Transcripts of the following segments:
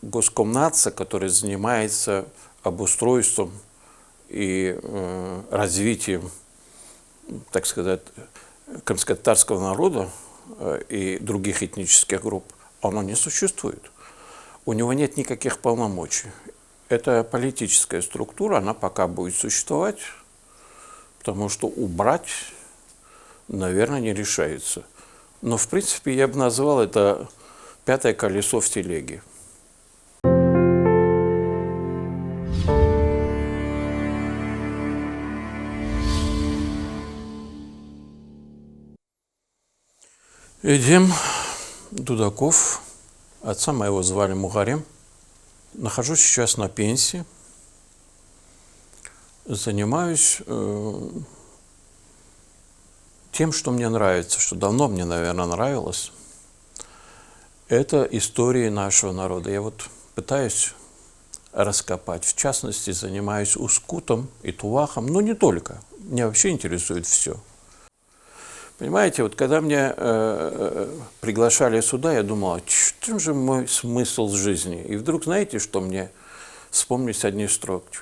Госкомнадзор, который занимается обустройством и развитием, так сказать, крымско-татарского народа и других этнических групп, оно не существует. У него нет никаких полномочий. Это политическая структура, она пока будет существовать, потому что убрать, наверное, не решается. Но, в принципе, я бы назвал это пятое колесо в телеге. Эдем Дудаков, отца моего звали Мугарем. Нахожусь сейчас на пенсии. Занимаюсь тем, что мне нравится, что давно мне, наверное, нравилось. Это история нашего народа. Я вот пытаюсь раскопать. В частности, занимаюсь ускутом и тувахом, но не только. Меня вообще интересует все. Понимаете, вот когда меня приглашали сюда, я думал, а что же мой смысл жизни? И вдруг, знаете, что мне вспомнились одни строки.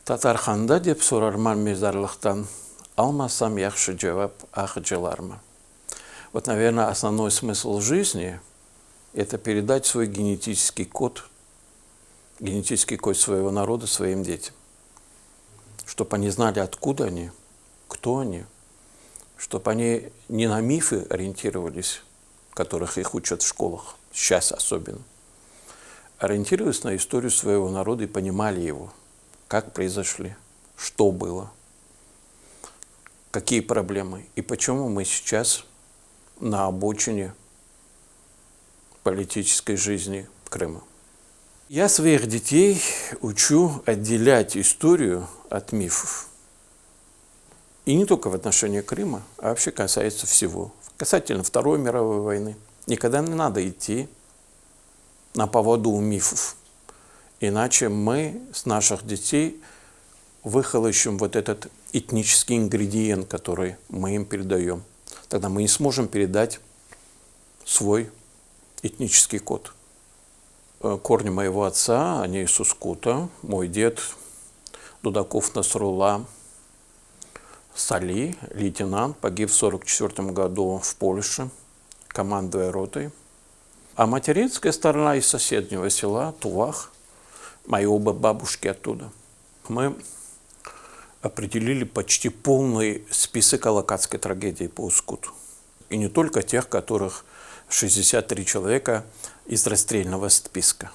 Татарханда деп сурарман мезарлыхтан, алмасам яхшы жавап ахджаларма. Вот, наверное, основной смысл жизни – это передать свой генетический код своего народа своим детям. Чтобы они знали, откуда они, кто они, чтобы они не на мифы ориентировались, которых их учат в школах, сейчас особенно, ориентировались на историю своего народа и понимали его, как произошли, что было, какие проблемы и почему мы сейчас на обочине политической жизни Крыма. Я своих детей учу отделять историю от мифов. И не только в отношении Крыма, а вообще касается всего. Касательно Второй мировой войны. Никогда не надо идти на поводу у мифов. Иначе мы с наших детей выхолощем вот этот этнический ингредиент, который мы им передаем. Тогда мы не сможем передать свой этнический код. Корни моего отца, они из Ускута. Мой дед Дудаков Насрулла Сали, лейтенант, погиб в 1944 году в Польше, командуя ротой. А материнская сторона из соседнего села, Тувах, мои оба бабушки оттуда. Мы определили почти полный список алакатской трагедии по Ускуту. И не только тех, которых 63 человека из расстрельного списка.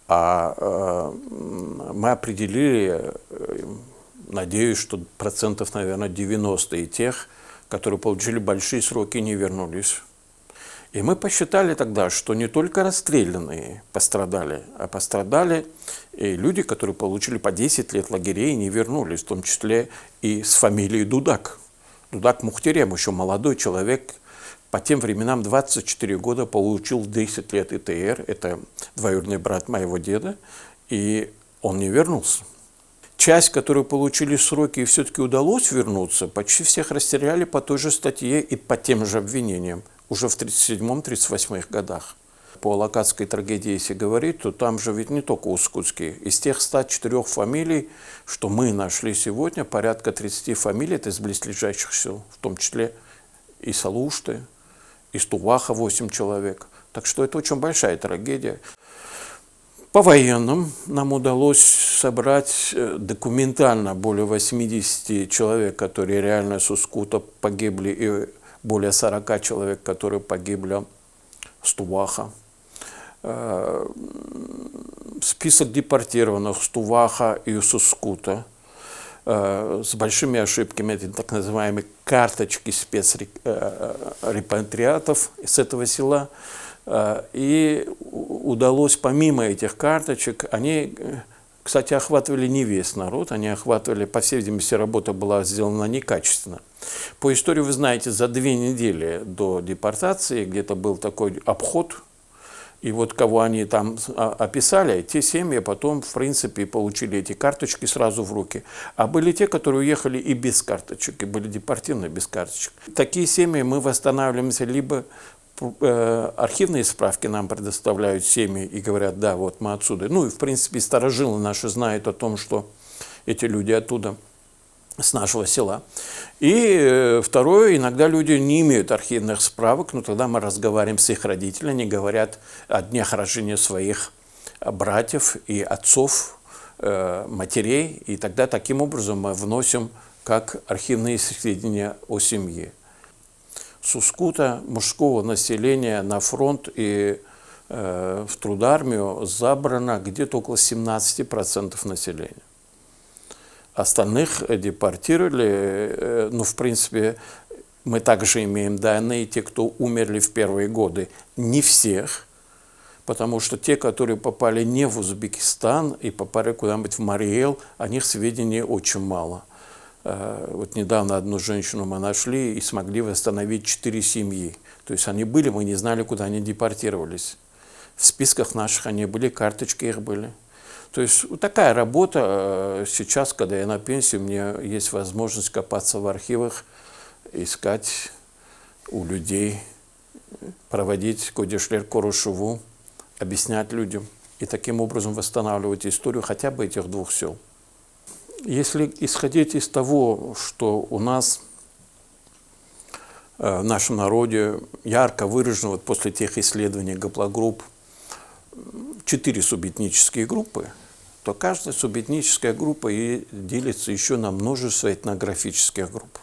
А мы определили, надеюсь, что процентов, наверное, 90 и тех, которые получили большие сроки и не вернулись. И мы посчитали тогда, что не только расстрелянные пострадали, а пострадали и люди, которые получили по 10 лет лагерей и не вернулись, в том числе и с фамилией Дудак. Дудак Мухтерем, еще молодой человек, по тем временам 24 года, получил 10 лет ИТР, это двоюродный брат моего деда, и он не вернулся. Часть, которые получили сроки и все-таки удалось вернуться, почти всех расстреляли по той же статье и по тем же обвинениям, уже в 1937-1938 годах. По алакатской трагедии, если говорить, то там же ведь не только ускутские. Из тех 104 фамилий, что мы нашли сегодня, порядка 30 фамилий, это из близлежащих сел, в том числе и Салушты, из Туваха 8 человек. Так что это очень большая трагедия. По военным нам удалось собрать документально более 80 человек, которые реально с Ускута погибли, и более 40 человек, которые погибли с Туваха. Список депортированных с Туваха и с Ускута с большими ошибками, это так называемые карточки спецрепатриатов с этого села. И удалось, помимо этих карточек, они, кстати, охватывали не весь народ, они охватывали, по всей видимости, работа была сделана некачественно. По истории, вы знаете, за 2 недели до депортации где-то был такой обход, и вот кого они там описали, те семьи потом, в принципе, получили эти карточки сразу в руки. А были те, которые уехали и без карточек, и были депортированы без карточек. Такие семьи мы восстанавливаемся либо Архивные справки нам предоставляют семьи и говорят, да, вот мы отсюда. Ну и, в принципе, старожилы наши знают о том, что эти люди оттуда, с нашего села. И второе, иногда люди не имеют архивных справок, но тогда мы разговариваем с их родителями, они говорят о днях рождения своих братьев и отцов, матерей, и тогда таким образом мы вносим как архивные сведения о семье. С Ускута мужского населения на фронт и в трудармию забрано где-то около 17% населения. Остальных депортировали, ну, в принципе, мы также имеем данные, те, кто умерли в первые годы, не всех, потому что те, которые попали не в Узбекистан и попали куда-нибудь в Мариэл, о них сведений очень мало. Вот недавно одну женщину мы нашли и смогли восстановить 4 семьи. То есть они были, мы не знали, куда они депортировались. В списках наших они были, карточки их были. То есть вот такая работа. Сейчас, когда я на пенсии, у меня есть возможность копаться в архивах, искать у людей, проводить кодешлер Корошеву, объяснять людям и таким образом восстанавливать историю хотя бы этих 2 сел. Если исходить из того, что у нас в нашем народе ярко выражено вот после тех исследований гаплогрупп 4 субэтнические группы, то каждая субэтническая группа и делится еще на множество этнографических групп.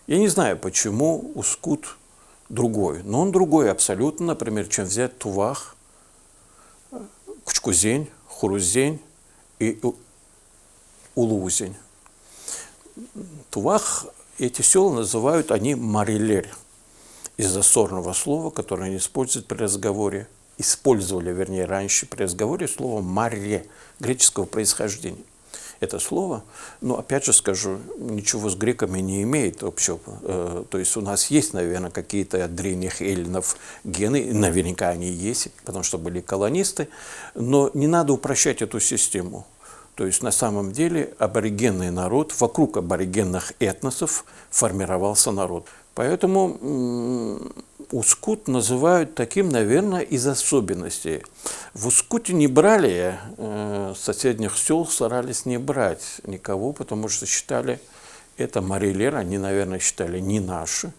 Я не знаю, почему ускут другой, но он другой абсолютно, например, чем взять Тувах, Кучкузень, Хурузень и Улузень. Тувах, эти села называют они Марилель из-за сорного слова, которое они используют при разговоре. Использовали, вернее, раньше при разговоре слово «марре» греческого происхождения. Это слово, но опять же скажу, ничего с греками не имеет общего. То есть у нас есть, наверное, какие-то от древних эллинов гены, наверняка они есть, потому что были колонисты, но не надо упрощать эту систему. То есть на самом деле аборигенный народ, вокруг аборигенных этносов формировался народ. Поэтому Ускут называют таким, наверное, из особенностей. В Ускуте не брали, соседних сел старались не брать никого, потому что считали, это Марилер, они, наверное, считали не наши.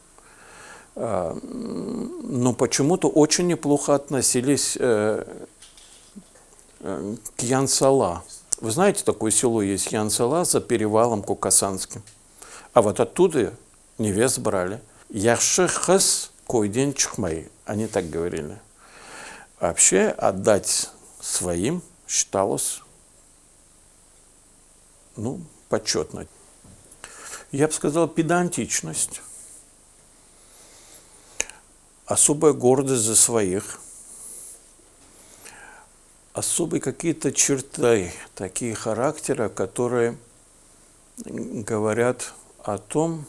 Но почему-то очень неплохо относились к Янсала. Вы знаете, такое село есть Янсала за перевалом Кукасанским. А вот оттуда невест брали. Яхшы хыз койден чхмай. Они так говорили. Вообще отдать своим считалось, ну, почетно. Я бы сказал, педантичность, особая гордость за своих, особые какие-то черты, такие характера, которые говорят о том,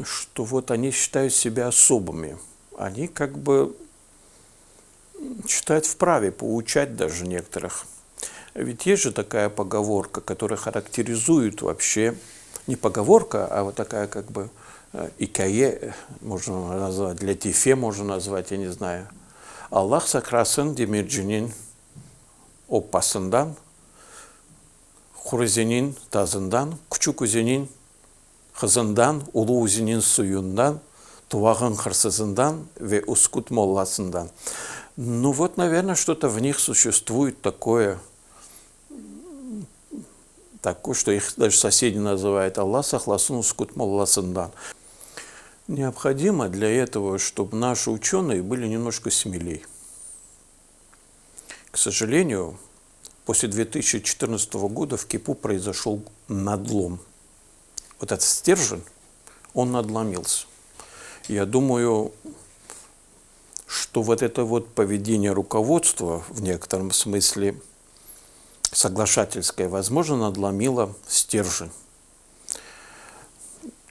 что вот они считают себя особыми. Они как бы считают вправе поучать даже некоторых. Ведь есть же такая поговорка, которая характеризует вообще, не поговорка, а вот такая как бы икае, можно назвать, для тифе можно назвать, я не знаю. Аллах сакрасын демирджинин опасындан, хурзинин тазындан, күчүкүзинин хызындан, улуузинин суюндан, тувагын хырсызындан ве ускут молласындан. Ну вот, наверное, что-то в них существует такое, что их даже соседи называют Аллах сахласын ускут молласындан. Необходимо для этого, чтобы наши ученые были немножко смелее. К сожалению, после 2014 года в КИПУ произошел надлом. Вот этот стержень, он надломился. Я думаю, что вот это вот поведение руководства, в некотором смысле соглашательское, возможно, надломило стержень.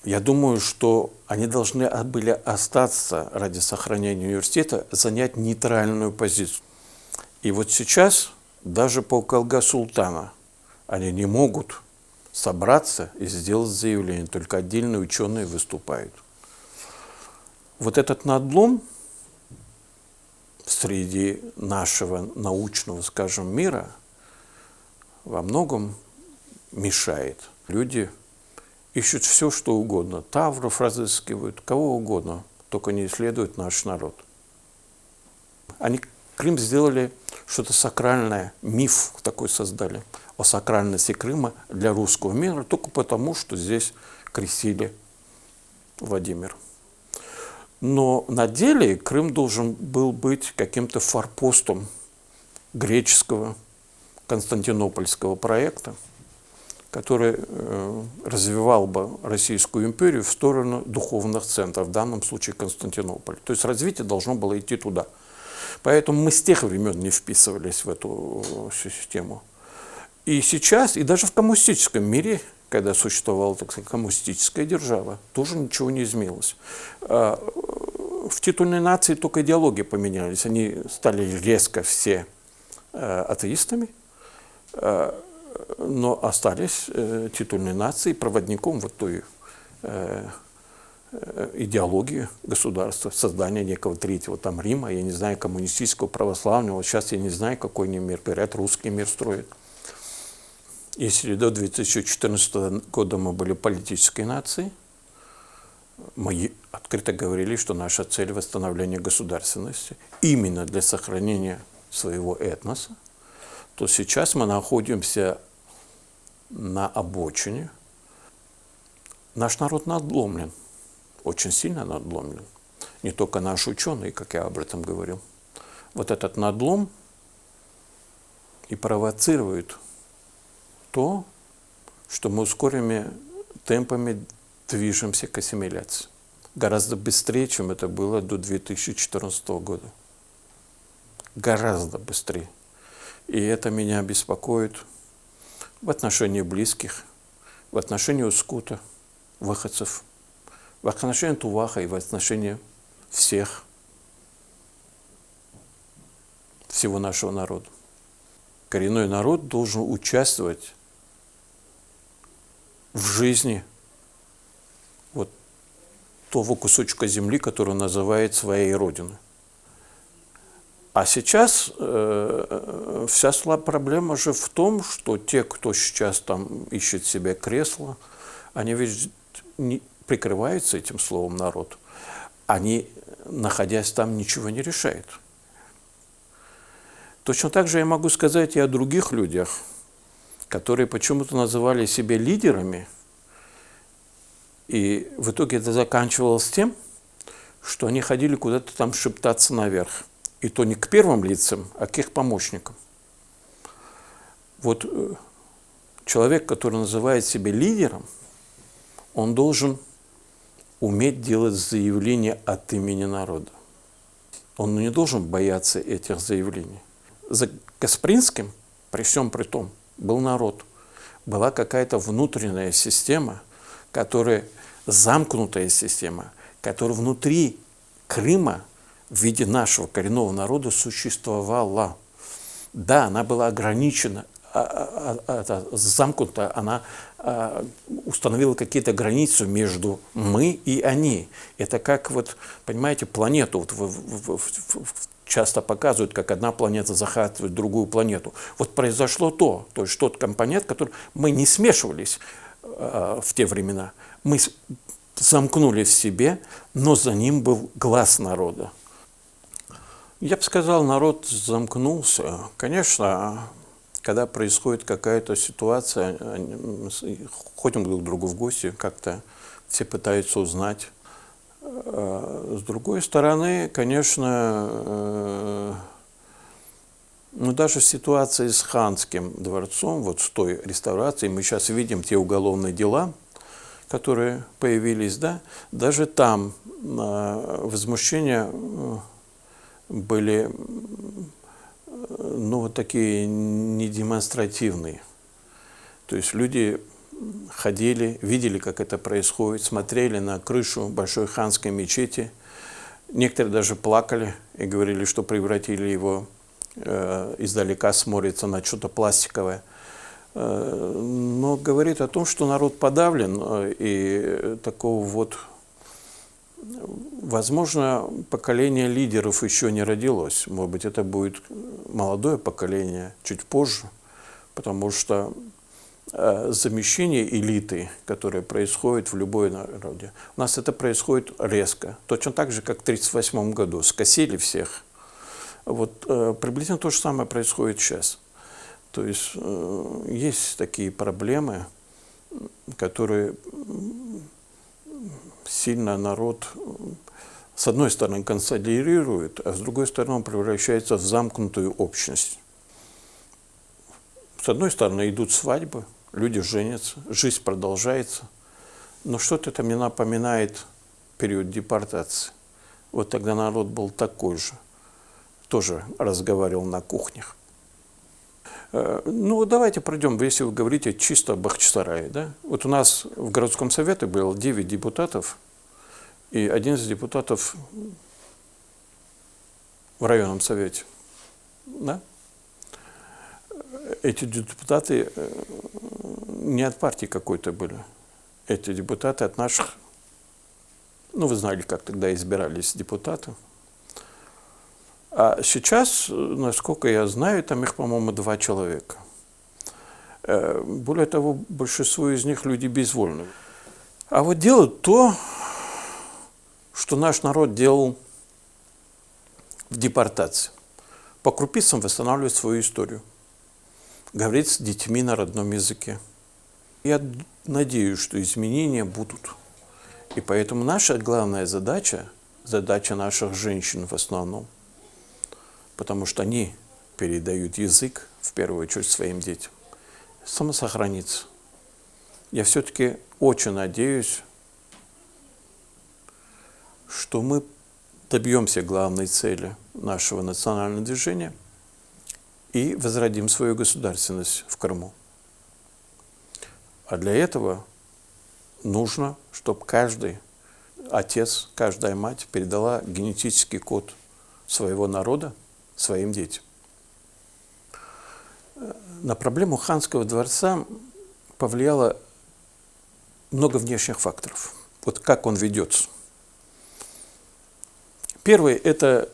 Я думаю, что они должны были остаться ради сохранения университета, занять нейтральную позицию. И вот сейчас даже по Калга Султана они не могут собраться и сделать заявление, только отдельные ученые выступают. Вот этот надлом среди нашего научного, скажем, мира во многом мешает. Люди ищут все, что угодно. Тавров разыскивают, кого угодно, только не исследуют наш народ. Они Крым сделали что-то сакральное, миф такой создали о сакральности Крыма для русского мира, только потому, что здесь крестили Владимир. Но на деле Крым должен был быть каким-то форпостом греческого константинопольского проекта, который развивал бы Российскую империю в сторону духовных центров, в данном случае Константинополь. То есть развитие должно было идти туда. Поэтому мы с тех времен не вписывались в эту систему. И сейчас, и даже в коммунистическом мире, когда существовала, так сказать, коммунистическая держава, тоже ничего не изменилось. В титульной нации только идеологии поменялись. Они стали резко все атеистами, но остались титульной нацией, проводником вот той идеологии государства, создания некого третьего там Рима, я не знаю, коммунистического, православного. Сейчас я не знаю, какой они мир. Говорят, русский мир строят. Если до 2014 года мы были политической нацией, мы открыто говорили, что наша цель – восстановление государственности именно для сохранения своего этноса, то сейчас мы находимся на обочине. Наш народ надломлен, очень сильно надломлен. Не только наши ученые, как я об этом говорил. Вот этот надлом и провоцирует то, что мы ускоренными темпами движемся к ассимиляции. Гораздо быстрее, чем это было до 2014 года. Гораздо быстрее. И это меня беспокоит в отношении близких, в отношении Ускута, выходцев, в отношении Туваха и в отношении всех, всего нашего народа. Коренной народ должен участвовать в жизни вот того кусочка земли, который он называет своей родиной. А сейчас вся проблема же в том, что те, кто сейчас там ищет себе кресло, они ведь не прикрываются этим словом «народ». Они, находясь там, ничего не решают. Точно так же я могу сказать и о других людях, которые почему-то называли себя лидерами, и в итоге это заканчивалось тем, что они ходили куда-то там шептаться наверх. И то не к первым лицам, а к их помощникам. Вот человек, который называет себя лидером, он должен уметь делать заявления от имени народа. Он не должен бояться этих заявлений. За Каспринским, при всем при том, был народ. Была какая-то внутренняя система, замкнутая система, которая внутри Крыма в виде нашего коренного народа существовала. Да, она была ограничена, замкнута, она установила какие-то границы между мы и они. Это как, вот, понимаете, планету. Часто показывают, как одна планета захватывает другую планету. Вот произошло то есть тот компонент, который мы не смешивались в те времена. Мы замкнулись в себе, но за ним был глаз народа. Я бы сказал, народ замкнулся. Конечно, когда происходит какая-то ситуация, ходим друг к другу в гости, как-то все пытаются узнать. С другой стороны, конечно, даже в ситуации с Ханским дворцом, вот с той реставрацией, мы сейчас видим те уголовные дела, которые появились, да, даже там возмущения были, вот такие недемонстративные. То есть люди ходили, видели, как это происходит, смотрели на крышу большой ханской мечети. Некоторые даже плакали и говорили, что превратили его издалека, смотрится на что-то пластиковое. Но говорит о том, что народ подавлен, и такого вот Возможно, поколение лидеров еще не родилось. Может быть, это будет молодое поколение чуть позже, потому что замещение элиты, которое происходит в любой народе, у нас это происходит резко. Точно так же, как в 1938 году. Скосили всех. Вот приблизительно то же самое происходит сейчас. То есть есть такие проблемы, которые сильно народ, с одной стороны, консолидирует, а с другой стороны, он превращается в замкнутую общность. С одной стороны, идут свадьбы, люди женятся, жизнь продолжается, но что-то это мне напоминает период депортации. Вот тогда народ был такой же, тоже разговаривал на кухнях. Ну, давайте пройдем, если вы говорите чисто о Бахчисарае. Да? Вот у нас в городском совете было 9 депутатов, и 11 депутатов в районном совете. Да? Эти депутаты не от партии какой-то были. Эти депутаты от наших, ну, вы знали, как тогда избирались депутаты. А сейчас, насколько я знаю, там их, по-моему, 2 человека. Более того, большинство из них люди безвольные. А вот делают то, что наш народ делал в депортации. По крупицам восстанавливать свою историю. Говорить с детьми на родном языке. Я надеюсь, что изменения будут. И поэтому наша главная задача, задача наших женщин в основном, потому что они передают язык, в первую очередь, своим детям, самосохраниться. Я все-таки очень надеюсь, что мы добьемся главной цели нашего национального движения и возродим свою государственность в Крыму. А для этого нужно, чтобы каждый отец, каждая мать передала генетический код своего народа своим детям. На проблему ханского дворца повлияло много внешних факторов. Вот как он ведется. Первый – это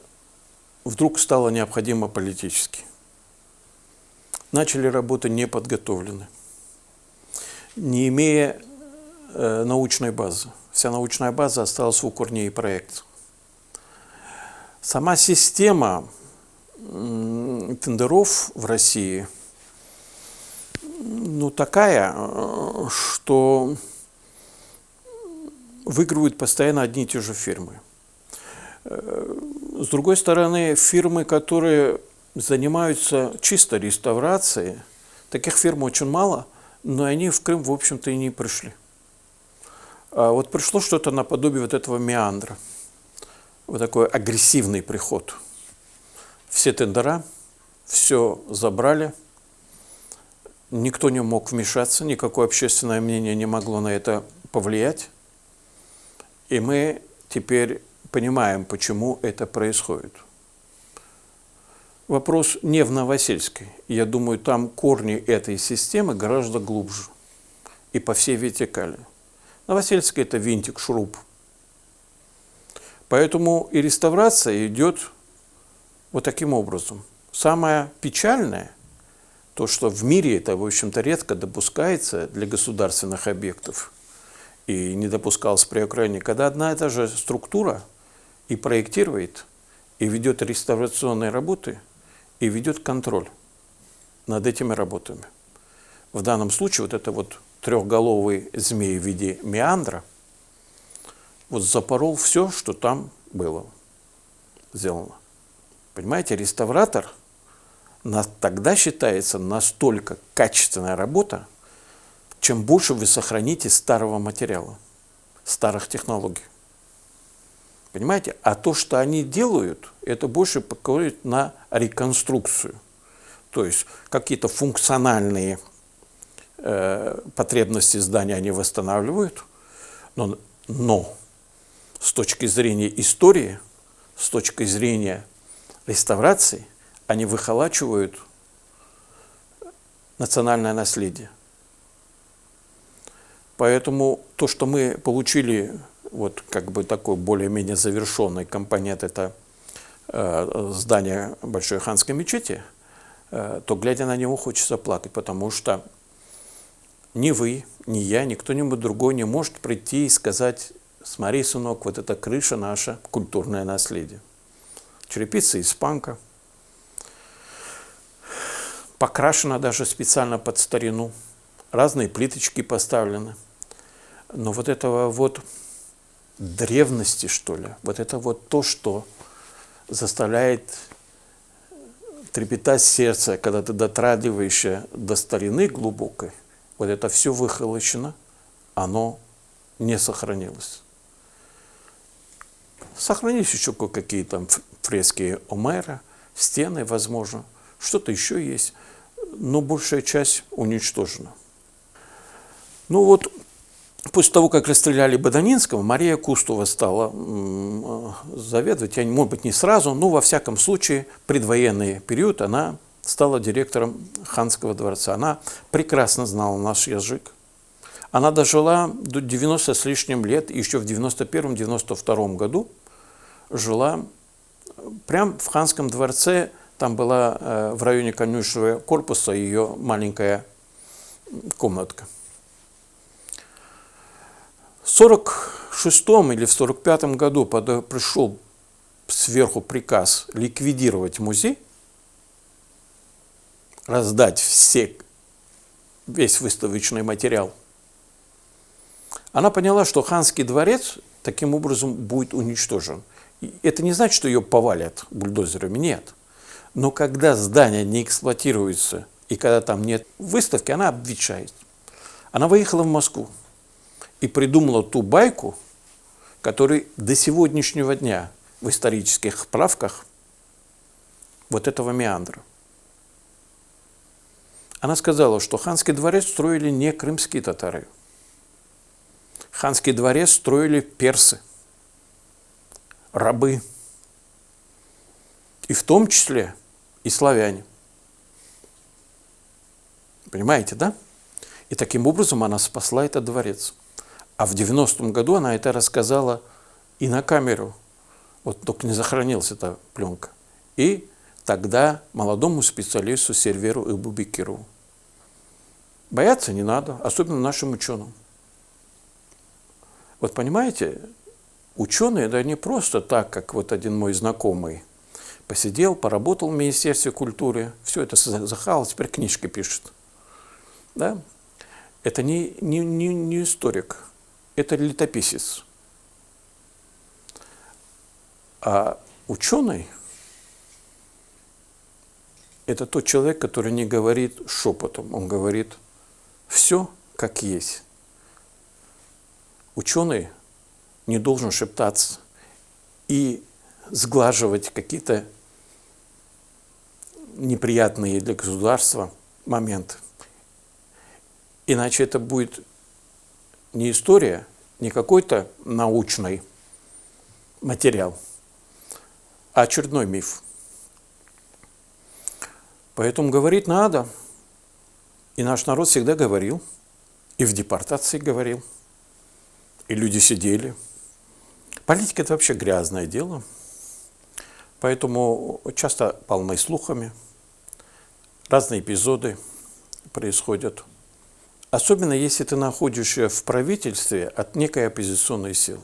вдруг стало необходимо политически. Начали работу неподготовлены, не имея научной базы. Вся научная база осталась в укорнее проекта. Сама система тендеров в России, ну, такая, что выигрывают постоянно одни и те же фирмы. С другой стороны, фирмы, которые занимаются чисто реставрацией, таких фирм очень мало, но они в Крым, в общем-то, и не пришли. А вот пришло что-то наподобие вот этого меандра, вот такой агрессивный приход. Все тендера, все забрали, никто не мог вмешаться, никакое общественное мнение не могло на это повлиять. И мы теперь понимаем, почему это происходит. Вопрос не в Новосельской. Я думаю, там корни этой системы гораздо глубже и по всей вертикали. Новосельская – это винтик, шуруп. Поэтому и реставрация идет вот таким образом. Самое печальное, то, что в мире это, в общем-то, редко допускается для государственных объектов и не допускалось при Украине, когда одна и та же структура и проектирует, и ведет реставрационные работы, и ведет контроль над этими работами. В данном случае вот это вот трехголовый змей в виде меандра вот запорол все, что там было сделано. Понимаете, реставратор тогда считается настолько качественная работа, чем больше вы сохраните старого материала, старых технологий. Понимаете? А то, что они делают, это больше походит на реконструкцию. То есть какие-то функциональные потребности здания они восстанавливают, но с точки зрения истории, с точки зрения реставрации, они выхолачивают национальное наследие. Поэтому то, что мы получили вот как бы такой более-менее завершенный компонент, это здание Большой ханской мечети, то, глядя на него, хочется плакать, потому что ни вы, ни я, ни кто-нибудь другой не может прийти и сказать: смотри, сынок, вот эта крыша — наше культурное наследие. Черепица испанка, покрашена даже специально под старину, разные плиточки поставлены. Но вот этого вот древности, что ли, вот это вот то, что заставляет трепетать сердце, когда ты дотрагиваешься до старины глубокой, вот это все выхолощено, оно не сохранилось. Сохранились еще кое-какие там фрески Омера, стены, возможно, что-то еще есть, но большая часть уничтожена. Ну вот, после того, как расстреляли Баданинского, Мария Кустова стала заведовать, может быть, не сразу, но во всяком случае, предвоенный период она стала директором ханского дворца. Она прекрасно знала наш язык. Она дожила до 90 с лишним лет, и еще в 91-92 году жила прямо в ханском дворце. Там была в районе конюшенного корпуса ее маленькая комнатка. В 46-м или в 45-м году пришел сверху приказ ликвидировать музей, раздать весь выставочный материал. Она поняла, что ханский дворец таким образом будет уничтожен. И это не значит, что ее повалят бульдозерами, нет. Но когда здание не эксплуатируется и когда там нет выставки, она обветшает. Она выехала в Москву и придумала ту байку, которая до сегодняшнего дня в исторических справках вот этого меандра. Она сказала, что ханский дворец строили не крымские татары. Ханский дворец строили персы, рабы, и в том числе и славяне. Понимаете, да? И таким образом она спасла этот дворец. А в 90-м году она это рассказала и на камеру. Вот только не сохранилась эта пленка. И тогда молодому специалисту Серверу Ибубекирову. Бояться не надо, особенно нашим ученым. Вот понимаете, ученые, да не просто так, как вот один мой знакомый посидел, поработал в Министерстве культуры, все это захавал, теперь книжки пишет. Да? Это не историк, это летописец. А ученый – это тот человек, который не говорит шепотом, он говорит все как есть. Ученый не должен шептаться и сглаживать какие-то неприятные для государства моменты. Иначе это будет не история, не какой-то научный материал, а очередной миф. Поэтому говорить надо. И наш народ всегда говорил, и в депортации говорил, и люди сидели. Политика – это вообще грязное дело, поэтому часто полны слухами, разные эпизоды происходят. Особенно если ты находишься в правительстве от некой оппозиционной силы.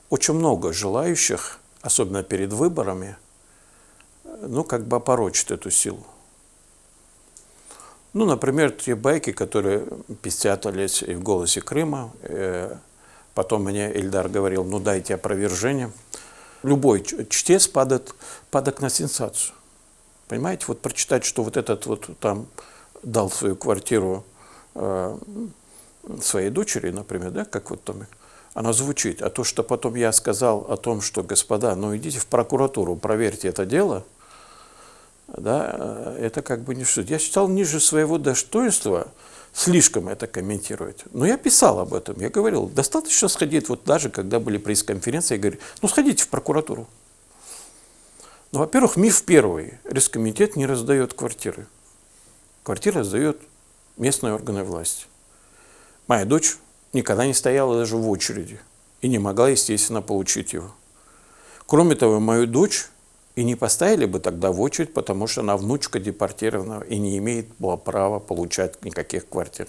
Очень много желающих, особенно перед выборами, как бы опорочить эту силу. Например, те байки, которые пестятались и в «Голосе Крыма». Потом мне Ильдар говорил, дайте опровержение. Любой чтец падает на сенсацию. Понимаете, вот прочитать, что вот этот вот там дал свою квартиру своей дочери, например, да, как вот там, она звучит. А то, что потом я сказал о том, что, господа, идите в прокуратуру, проверьте это дело, да, это как бы не что. Я считал ниже своего достоинства слишком это комментировать. Но я писал об этом, я говорил, достаточно сходить, вот даже когда были пресс-конференции, я говорю, сходите в прокуратуру. Во-первых, миф первый. Рескомитет не раздает квартиры. Квартиры раздают местные органы власти. Моя дочь никогда не стояла даже в очереди и не могла, естественно, получить его. Кроме того, мою дочь и не поставили бы тогда в очередь, потому что она внучка депортированного и не имеет права получать никаких квартир.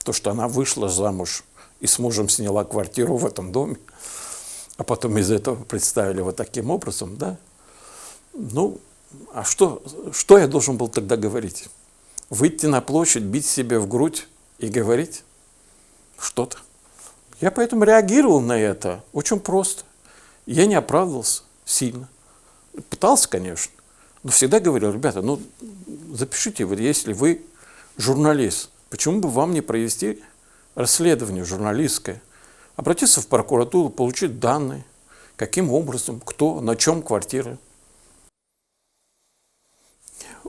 То, что она вышла замуж и с мужем сняла квартиру в этом доме, а потом из этого представили вот таким образом, да? Ну, а что я должен был тогда говорить? Выйти на площадь, бить себе в грудь и говорить что-то? Я поэтому реагировал на это очень просто. Я не оправдывался сильно. Пытался, конечно, но всегда говорил: ребята, ну запишите, вот если вы журналист, почему бы вам не провести расследование журналистское, обратиться в прокуратуру, получить данные, каким образом, кто, на чем квартиры.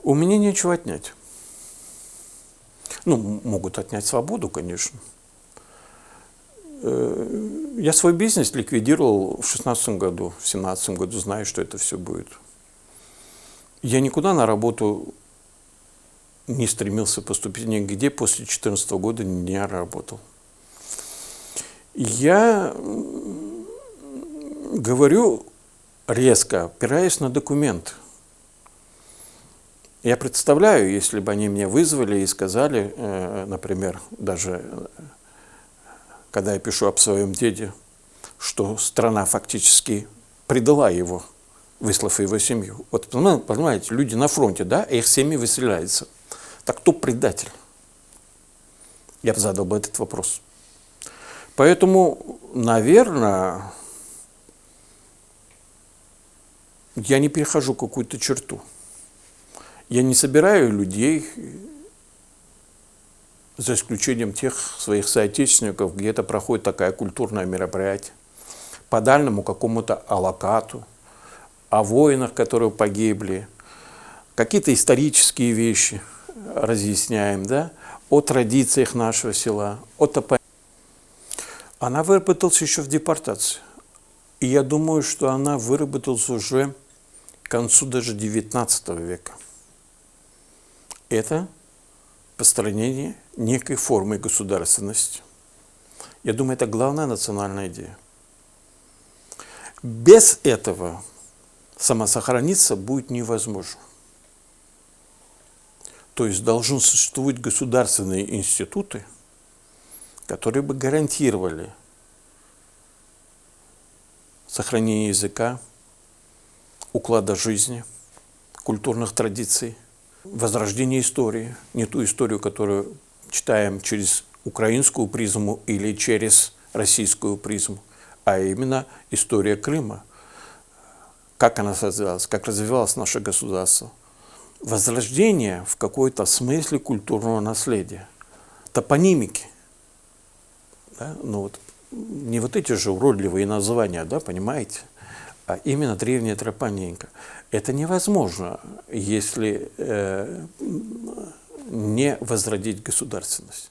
У меня нечего отнять. Ну, могут отнять свободу, конечно. Я свой бизнес ликвидировал в 2016 году, в 2017 году, знаю, что это все будет. Я никуда на работу не стремился поступить, нигде после 2014 года не работал. Я говорю резко, опираясь на документы. Я представляю, если бы они меня вызвали и сказали, например, даже когда я пишу об своем деде, что страна фактически предала его, выслав его семью. Вот, понимаете, люди на фронте, да, их семьи выселяются. Так кто предатель? Я бы задал бы этот вопрос. Поэтому, наверное, я не перехожу какую-то черту. Я не собираю людей, за исключением тех своих соотечественников, где-то проходит такое культурное мероприятие, по дальнему какому-то аллокату, о воинах, которые погибли, какие-то исторические вещи разъясняем, да, о традициях нашего села, о топонимике. Она выработалась еще в депортации. И я думаю, что она выработалась уже к концу даже XIX века. Это построение некой формы государственности. Я думаю, это главная национальная идея. Без этого самосохраниться будет невозможно. То есть должны существовать государственные институты, которые бы гарантировали сохранение языка, уклада жизни, культурных традиций, возрождение истории, не ту историю, которую читаем через украинскую призму или через российскую призму, а именно история Крыма, как она создавалась, как развивалось наше государство. Возрождение в какой-то смысле культурного наследия, топонимики. Да? Ну вот, не вот эти же уродливые названия, да, понимаете, а именно древняя топонимика. Это невозможно, если не возродить государственность.